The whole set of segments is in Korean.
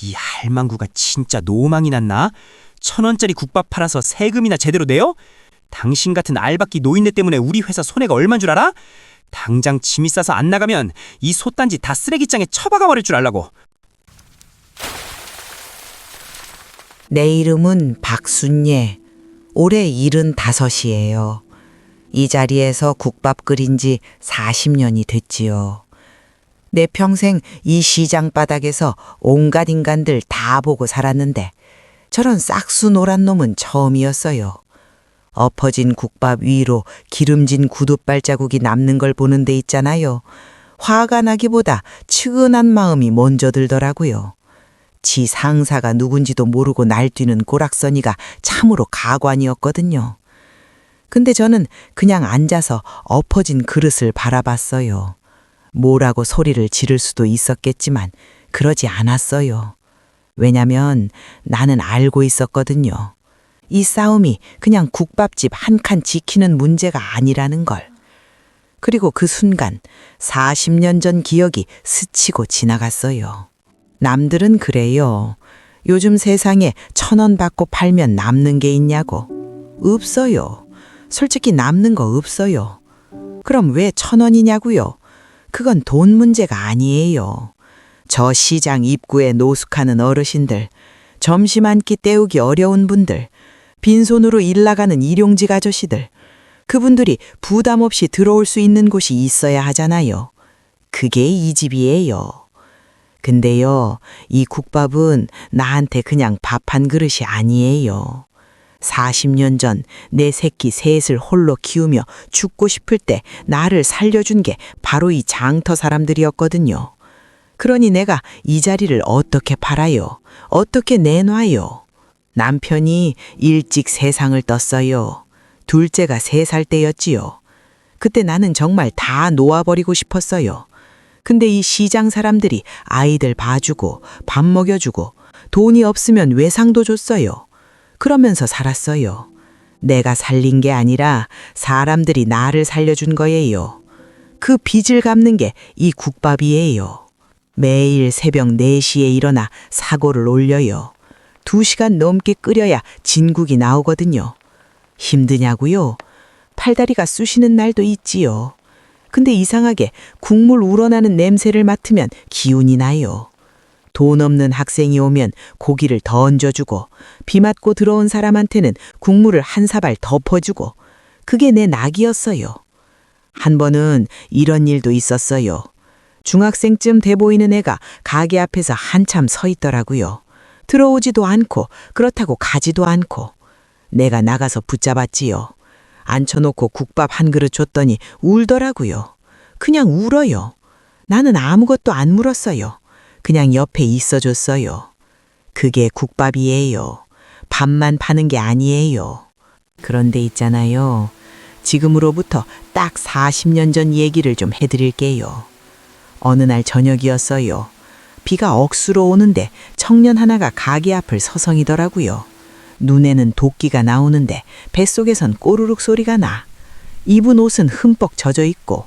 이 할망구가 진짜 노망이 났나? 1,000원짜리 국밥 팔아서 세금이나 제대로 내요? 당신 같은 알박기 노인네 때문에 우리 회사 손해가 얼만 줄 알아? 당장 짐이 싸서 안 나가면 이 솥단지 다 쓰레기장에 처박아 버릴 줄 알라고. 내 이름은 박순예. 올해 75이에요. 이 자리에서 국밥 끓인 지 40년이 됐지요. 내 평생 이 시장 바닥에서 온갖 인간들 다 보고 살았는데 저런 싹수 노란 놈은 처음이었어요. 엎어진 국밥 위로 기름진 구둣발자국이 남는 걸 보는 데 있잖아요. 화가 나기보다 측은한 마음이 먼저 들더라고요. 지 상사가 누군지도 모르고 날뛰는 꼬락서니가 참으로 가관이었거든요. 근데 저는 그냥 앉아서 엎어진 그릇을 바라봤어요. 뭐라고 소리를 지를 수도 있었겠지만 그러지 않았어요. 왜냐면 나는 알고 있었거든요. 이 싸움이 그냥 국밥집 한 칸 지키는 문제가 아니라는 걸. 그리고 그 순간 40년 전 기억이 스치고 지나갔어요. 남들은 그래요. 요즘 세상에 1,000원 받고 팔면 남는 게 있냐고. 없어요. 솔직히 남는 거 없어요. 그럼 왜 1,000원이냐고요? 그건 돈 문제가 아니에요. 저 시장 입구에 노숙하는 어르신들, 점심 한 끼 때우기 어려운 분들, 빈손으로 일 나가는 일용직 아저씨들, 그분들이 부담 없이 들어올 수 있는 곳이 있어야 하잖아요. 그게 이 집이에요. 근데요, 이 국밥은 나한테 그냥 밥 한 그릇이 아니에요. 40년 전 내 새끼 셋을 홀로 키우며 죽고 싶을 때 나를 살려준 게 바로 이 장터 사람들이었거든요. 그러니 내가 이 자리를 어떻게 팔아요? 어떻게 내놔요? 남편이 일찍 세상을 떴어요. 둘째가 3살 때였지요. 그때 나는 정말 다 놓아버리고 싶었어요. 근데 이 시장 사람들이 아이들 봐주고 밥 먹여주고 돈이 없으면 외상도 줬어요. 그러면서 살았어요. 내가 살린 게 아니라 사람들이 나를 살려준 거예요. 그 빚을 갚는 게 이 국밥이에요. 매일 새벽 4시에 일어나 사고를 올려요. 2시간 넘게 끓여야 진국이 나오거든요. 힘드냐고요? 팔다리가 쑤시는 날도 있지요. 근데 이상하게 국물 우러나는 냄새를 맡으면 기운이 나요. 돈 없는 학생이 오면 고기를 더 얹어주고 비 맞고 들어온 사람한테는 국물을 한 사발 덮어주고 그게 내 낙이었어요. 한 번은 이런 일도 있었어요. 중학생쯤 돼 보이는 애가 가게 앞에서 한참 서 있더라고요. 들어오지도 않고 그렇다고 가지도 않고. 내가 나가서 붙잡았지요. 앉혀놓고 국밥 한 그릇 줬더니 울더라고요. 그냥 울어요. 나는 아무것도 안 물었어요. 그냥 옆에 있어줬어요. 그게 국밥이에요. 밥만 파는 게 아니에요. 그런데 있잖아요. 지금으로부터 딱 40년 전 얘기를 좀 해드릴게요. 어느 날 저녁이었어요. 비가 억수로 오는데 청년 하나가 가게 앞을 서성이더라고요. 눈에는 도끼가 나오는데 뱃속에선 꼬르륵 소리가 나. 입은 옷은 흠뻑 젖어 있고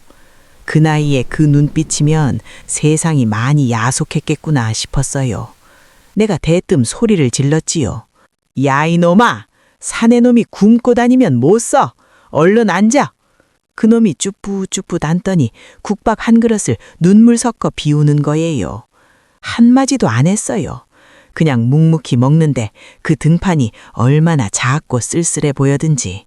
그 나이에 그 눈빛이면 세상이 많이 야속했겠구나 싶었어요. 내가 대뜸 소리를 질렀지요. 야 이놈아! 사내놈이 굶고 다니면 못 써! 얼른 앉아! 그놈이 쭈뿌쭈뿌 앉더니 국밥 한 그릇을 눈물 섞어 비우는 거예요. 한마디도 안 했어요. 그냥 묵묵히 먹는데 그 등판이 얼마나 작고 쓸쓸해 보여든지.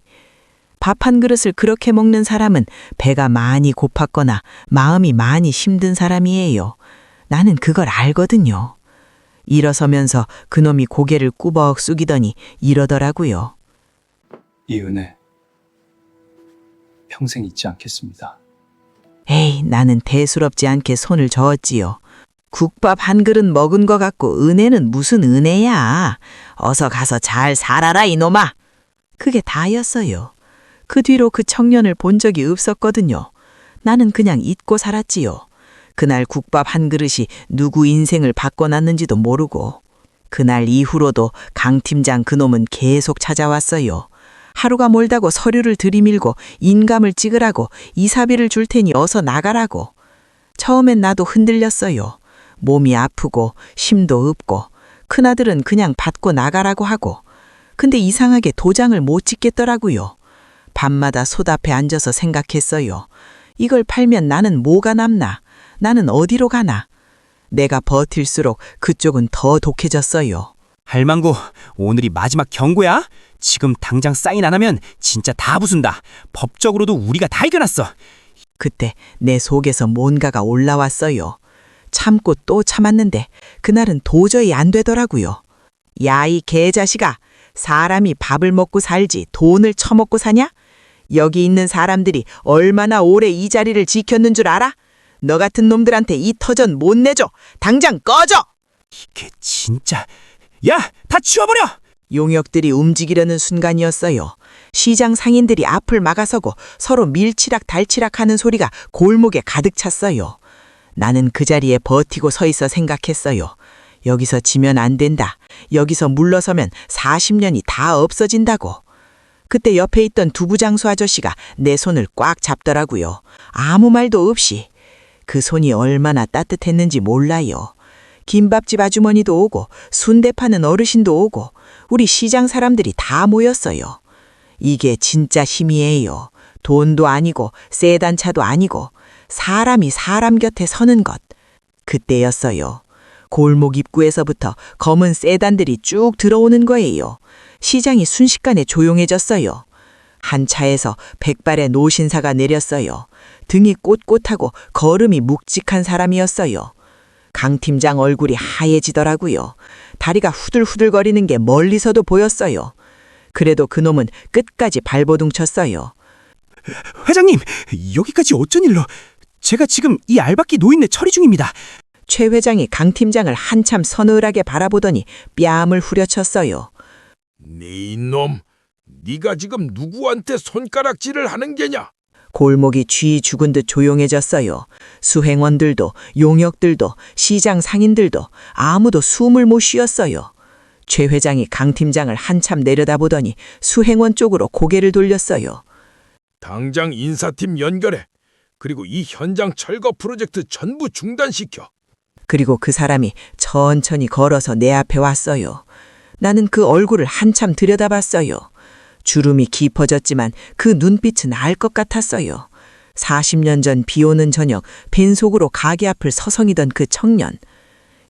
밥 한 그릇을 그렇게 먹는 사람은 배가 많이 고팠거나 마음이 많이 힘든 사람이에요. 나는 그걸 알거든요. 일어서면서 그놈이 고개를 꾸벅 숙이더니 이러더라고요. 이 은혜 평생 잊지 않겠습니다. 에이, 나는 대수롭지 않게 손을 저었지요. 국밥 한 그릇 먹은 거 같고 은혜는 무슨 은혜야. 어서 가서 잘 살아라 이놈아. 그게 다였어요. 그 뒤로 그 청년을 본 적이 없었거든요. 나는 그냥 잊고 살았지요. 그날 국밥 한 그릇이 누구 인생을 바꿔놨는지도 모르고. 그날 이후로도 강 팀장 그놈은 계속 찾아왔어요. 하루가 멀다고 서류를 들이밀고 인감을 찍으라고 이사비를 줄 테니 어서 나가라고. 처음엔 나도 흔들렸어요. 몸이 아프고 힘도 없고 큰아들은 그냥 받고 나가라고 하고, 근데 이상하게 도장을 못 찍겠더라고요. 밤마다 솥앞에 앉아서 생각했어요. 이걸 팔면 나는 뭐가 남나? 나는 어디로 가나? 내가 버틸수록 그쪽은 더 독해졌어요. 할망구, 오늘이 마지막 경고야. 지금 당장 사인 안 하면 진짜 다 부순다. 법적으로도 우리가 다 이겨놨어. 그때 내 속에서 뭔가가 올라왔어요. 참고 또 참았는데 그날은 도저히 안 되더라고요. 야, 이 개자식아, 사람이 밥을 먹고 살지 돈을 처먹고 사냐? 여기 있는 사람들이 얼마나 오래 이 자리를 지켰는 줄 알아? 너 같은 놈들한테 이 터전 못 내줘. 당장 꺼져! 이게 진짜... 야, 다 치워버려! 용역들이 움직이려는 순간이었어요. 시장 상인들이 앞을 막아서고 서로 밀치락 달치락 하는 소리가 골목에 가득 찼어요. 나는 그 자리에 버티고 서 있어 생각했어요. 여기서 지면 안 된다. 여기서 물러서면 40년이 다 없어진다고. 그때 옆에 있던 두부장수 아저씨가 내 손을 꽉 잡더라고요. 아무 말도 없이. 그 손이 얼마나 따뜻했는지 몰라요. 김밥집 아주머니도 오고 순대 파는 어르신도 오고 우리 시장 사람들이 다 모였어요. 이게 진짜 힘이에요. 돈도 아니고 세단차도 아니고 사람이 사람 곁에 서는 것. 그때였어요. 골목 입구에서부터 검은 세단들이 쭉 들어오는 거예요. 시장이 순식간에 조용해졌어요. 한 차에서 백발의 노신사가 내렸어요. 등이 꼿꼿하고 걸음이 묵직한 사람이었어요. 강 팀장 얼굴이 하얘지더라고요. 다리가 후들후들거리는 게 멀리서도 보였어요. 그래도 그놈은 끝까지 발버둥 쳤어요. 회장님, 여기까지 어쩐 일로? 제가 지금 이 알박기 노인네 처리 중입니다. 최 회장이 강 팀장을 한참 서늘하게 바라보더니 뺨을 후려쳤어요. 네 이놈, 네가 지금 누구한테 손가락질을 하는 게냐? 골목이 쥐 죽은 듯 조용해졌어요. 수행원들도 용역들도 시장 상인들도 아무도 숨을 못 쉬었어요. 최 회장이 강 팀장을 한참 내려다보더니 수행원 쪽으로 고개를 돌렸어요. 당장 인사팀 연결해. 그리고 이 현장 철거 프로젝트 전부 중단시켜. 그리고 그 사람이 천천히 걸어서 내 앞에 왔어요. 나는 그 얼굴을 한참 들여다봤어요. 주름이 깊어졌지만 그 눈빛은 알 것 같았어요. 40년 전 비 오는 저녁 빈속으로 가게 앞을 서성이던 그 청년.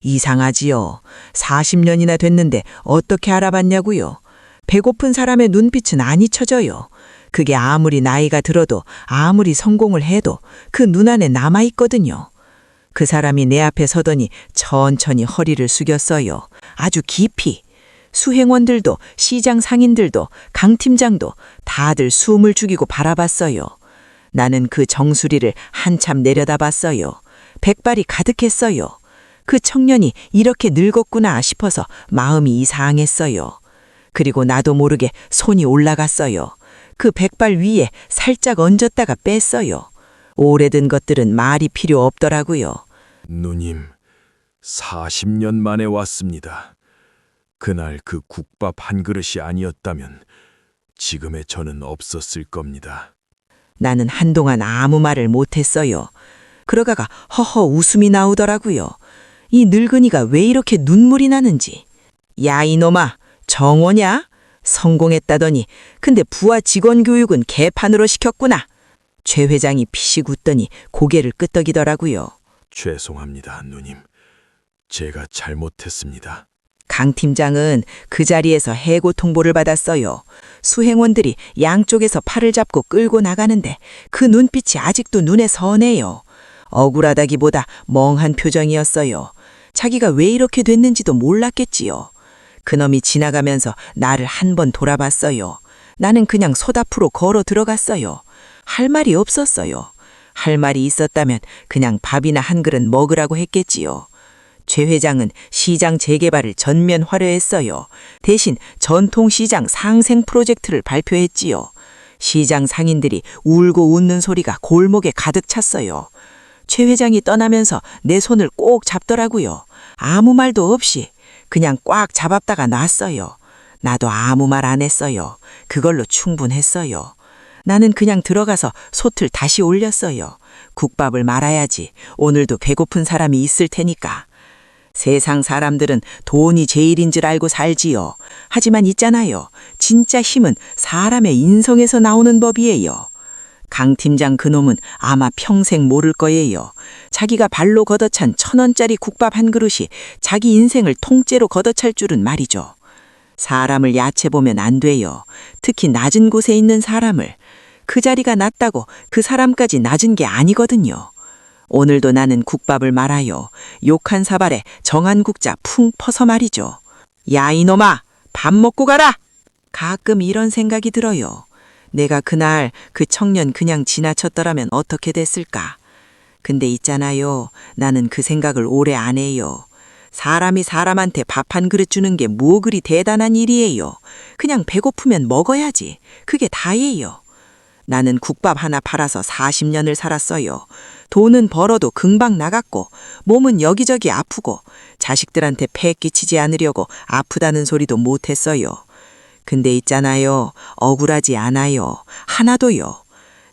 이상하지요. 40년이나 됐는데 어떻게 알아봤냐고요. 배고픈 사람의 눈빛은 안 잊혀져요. 그게 아무리 나이가 들어도 아무리 성공을 해도 그 눈 안에 남아있거든요. 그 사람이 내 앞에 서더니 천천히 허리를 숙였어요. 아주 깊이. 수행원들도 시장 상인들도 강 팀장도 다들 숨을 죽이고 바라봤어요. 나는 그 정수리를 한참 내려다봤어요. 백발이 가득했어요. 그 청년이 이렇게 늙었구나 싶어서 마음이 이상했어요. 그리고 나도 모르게 손이 올라갔어요. 그 백발 위에 살짝 얹었다가 뺐어요. 오래된 것들은 말이 필요 없더라고요. 누님, 40년 만에 왔습니다. 그날 그 국밥 한 그릇이 아니었다면 지금의 저는 없었을 겁니다. 나는 한동안 아무 말을 못했어요. 그러다가 허허 웃음이 나오더라고요. 이 늙은이가 왜 이렇게 눈물이 나는지. 야, 이놈아, 정오냐? 성공했다더니 근데 부하 직원 교육은 개판으로 시켰구나. 최 회장이 피식 웃더니 고개를 끄덕이더라고요. 죄송합니다, 누님. 제가 잘못했습니다. 강 팀장은 그 자리에서 해고 통보를 받았어요. 수행원들이 양쪽에서 팔을 잡고 끌고 나가는데 그 눈빛이 아직도 눈에 선해요. 억울하다기보다 멍한 표정이었어요. 자기가 왜 이렇게 됐는지도 몰랐겠지요. 그놈이 지나가면서 나를 한 번 돌아봤어요. 나는 그냥 솥 앞으로 걸어 들어갔어요. 할 말이 없었어요. 할 말이 있었다면 그냥 밥이나 한 그릇 먹으라고 했겠지요. 최 회장은 시장 재개발을 전면 화려했어요. 대신 전통시장 상생 프로젝트를 발표했지요. 시장 상인들이 울고 웃는 소리가 골목에 가득 찼어요. 최 회장이 떠나면서 내 손을 꼭 잡더라고요. 아무 말도 없이 그냥 꽉 잡았다가 놨어요. 나도 아무 말 안 했어요. 그걸로 충분했어요. 나는 그냥 들어가서 솥을 다시 올렸어요. 국밥을 말아야지. 오늘도 배고픈 사람이 있을 테니까. 세상 사람들은 돈이 제일인 줄 알고 살지요. 하지만 있잖아요. 진짜 힘은 사람의 인성에서 나오는 법이에요. 강 팀장 그놈은 아마 평생 모를 거예요. 자기가 발로 걷어찬 1,000원짜리 국밥 한 그릇이 자기 인생을 통째로 걷어찰 줄은 말이죠. 사람을 얕애보면 안 돼요. 특히 낮은 곳에 있는 사람을. 그 자리가 낮다고 그 사람까지 낮은 게 아니거든요. 오늘도 나는 국밥을 말아요. 욕한 사발에 정한 국자 풍 퍼서 말이죠. 야 이놈아, 밥 먹고 가라! 가끔 이런 생각이 들어요. 내가 그날 그 청년 그냥 지나쳤더라면 어떻게 됐을까? 근데 있잖아요. 나는 그 생각을 오래 안 해요. 사람이 사람한테 밥 한 그릇 주는 게 뭐 그리 대단한 일이에요. 그냥 배고프면 먹어야지. 그게 다예요. 나는 국밥 하나 팔아서 40년을 살았어요. 돈은 벌어도 금방 나갔고 몸은 여기저기 아프고 자식들한테 폐 끼치지 않으려고 아프다는 소리도 못했어요. 근데 있잖아요. 억울하지 않아요. 하나도요.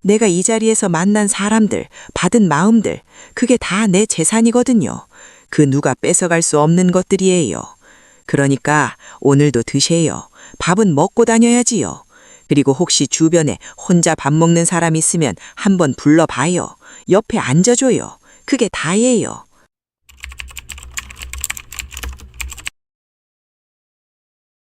내가 이 자리에서 만난 사람들, 받은 마음들, 그게 다 내 재산이거든요. 그 누가 뺏어갈 수 없는 것들이에요. 그러니까 오늘도 드세요. 밥은 먹고 다녀야지요. 그리고 혹시 주변에 혼자 밥 먹는 사람 있으면 한번 불러봐요. 옆에 앉아줘요. 그게 다예요.